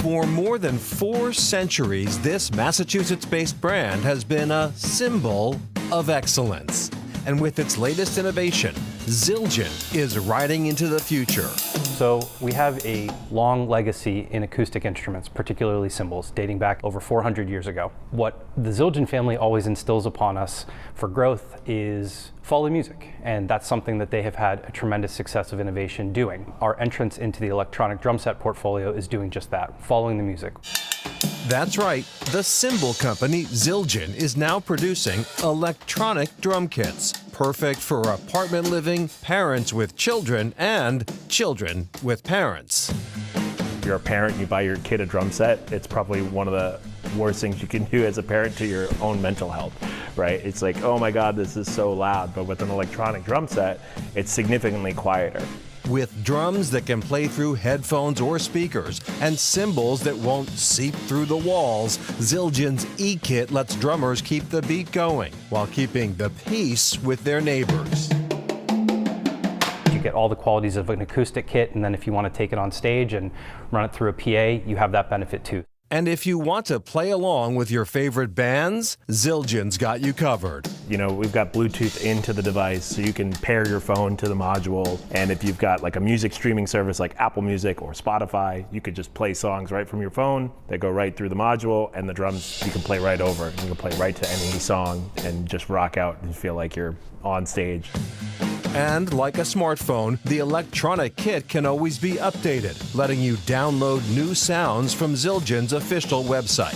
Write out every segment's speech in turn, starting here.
For more than 4 centuries, this Massachusetts-based brand has been a symbol of excellence. And with its latest innovation, Zildjian is riding into the future. So we have a long legacy in acoustic instruments, particularly cymbals, dating back over 400 years ago. What the Zildjian family always instills upon us for growth is follow music, and that's something that they have had a tremendous success of innovation doing. Our entrance into the electronic drum set portfolio is doing just that, following the music. That's right, the cymbal company Zildjian is now producing electronic drum kits, perfect for apartment living, parents with children, and children with parents. If you're a parent, you buy your kid a drum set, it's probably one of the worst things you can do as a parent to your own mental health, right? It's like, oh my God, this is so loud. But with an electronic drum set, it's significantly quieter. With drums that can play through headphones or speakers and cymbals that won't seep through the walls, Zildjian's E-Kit lets drummers keep the beat going while keeping the peace with their neighbors. You get all the qualities of an acoustic kit, and then if you want to take it on stage and run it through a PA, you have that benefit too. And if you want to play along with your favorite bands, Zildjian's got you covered. You know, we've got Bluetooth into the device, so you can pair your phone to the module. And if you've got like a music streaming service like Apple Music or Spotify, you could just play songs right from your phone. They go right through the module, and the drums you can play right over. You can play right to any song and just rock out and feel like you're on stage. And like a smartphone, the electronic kit can always be updated, letting you download new sounds from Zildjian's official website.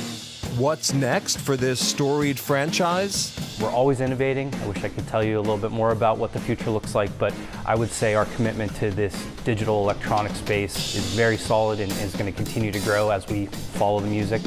What's next for this storied franchise? We're always innovating. I wish I could tell you a little bit more about what the future looks like, but I would say our commitment to this digital electronic space is very solid and is going to continue to grow as we follow the music.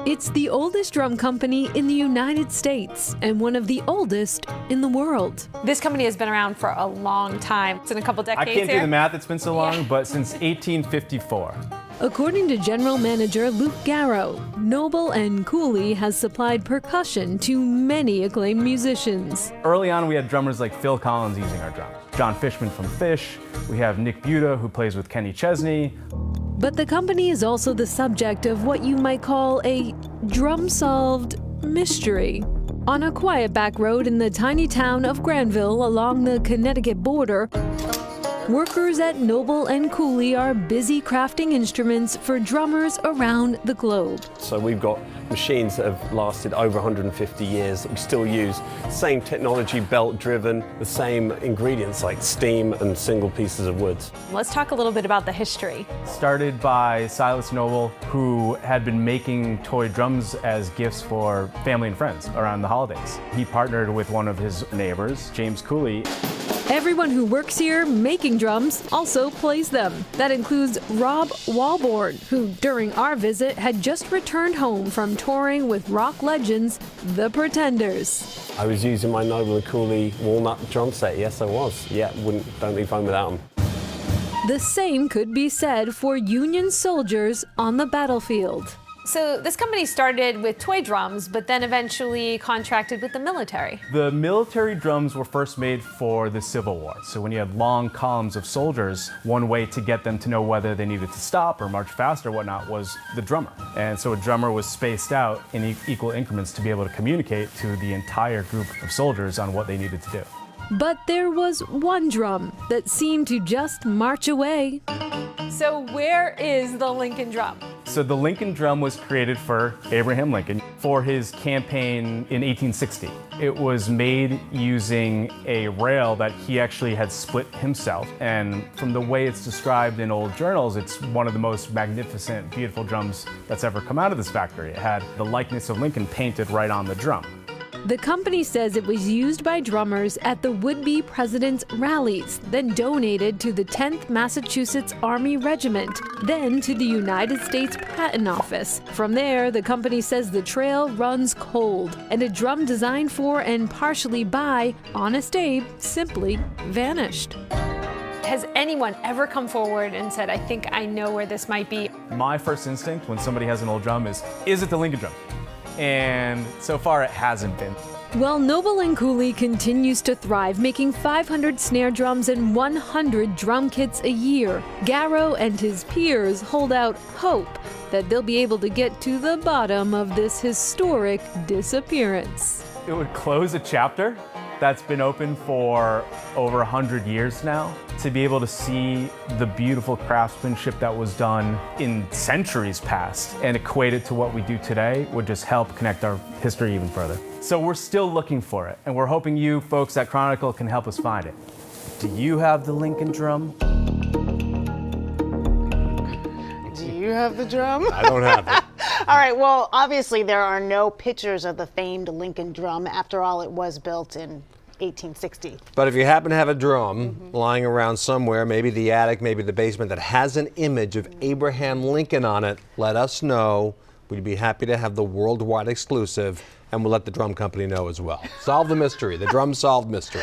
It's the oldest drum company in the United States and one of the oldest in the world. This company has been around for a long time. It's in a couple decades. I can't do the math, it's been so long, but since 1854. According to General Manager Luke Garrow, Noble and Cooley has supplied percussion to many acclaimed musicians. Early on, we had drummers like Phil Collins using our drum. John Fishman from Phish. We have Nick Buda, who plays with Kenny Chesney. But the company is also the subject of what you might call a drum-solved mystery. On a quiet back road in the tiny town of Granville along the Connecticut border, workers at Noble and Cooley are busy crafting instruments for drummers around the globe. So we've got machines that have lasted over 150 years that we still use. Same technology, belt driven, the same ingredients like steam and single pieces of wood. Let's talk a little bit about the history. Started by Silas Noble, who had been making toy drums as gifts for family and friends around the holidays. He partnered with one of his neighbors, James Cooley. Everyone who works here making drums also plays them. That includes Rob Walborn, who during our visit had just returned home from touring with rock legends, The Pretenders. I was using my Noble and Cooley walnut drum set, yes I was. Yeah, don't leave home without them. The same could be said for Union soldiers on the battlefield. So this company started with toy drums, but then eventually contracted with the military. The military drums were first made for the Civil War. So when you had long columns of soldiers, one way to get them to know whether they needed to stop or march fast or whatnot was the drummer. And so a drummer was spaced out in equal increments to be able to communicate to the entire group of soldiers on what they needed to do. But there was one drum that seemed to just march away. So where is the Lincoln drum? So the Lincoln drum was created for Abraham Lincoln for his campaign in 1860. It was made using a rail that he actually had split himself. And from the way it's described in old journals, it's one of the most magnificent, beautiful drums that's ever come out of this factory. It had the likeness of Lincoln painted right on the drum. The company says it was used by drummers at the would-be president's rallies, then donated to the 10th Massachusetts Army Regiment, then to the United States Patent Office. From there, the company says the trail runs cold, and a drum designed for and partially by Honest Abe simply vanished. Has anyone ever come forward and said, I think I know where this might be? My first instinct when somebody has an old drum is it the Lincoln drum? And so far it hasn't been. While Noble & Cooley continues to thrive, making 500 snare drums and 100 drum kits a year, Garrow and his peers hold out hope that they'll be able to get to the bottom of this historic disappearance. It would close a chapter that's been open for over 100 years now. To be able to see the beautiful craftsmanship that was done in centuries past and equate it to what we do today would just help connect our history even further. So we're still looking for it, and we're hoping you folks at Chronicle can help us find it. Do you have the Lincoln drum? Do you have the drum? I don't have it. All right, well, obviously there are no pictures of the famed Lincoln drum. After all, it was built in 1860. But if you happen to have a drum lying around somewhere, maybe the attic, maybe the basement, that has an image of Abraham Lincoln on it, let us know. We'd be happy to have the worldwide exclusive, and we'll let the drum company know as well. Solve the mystery, the drum solved mystery.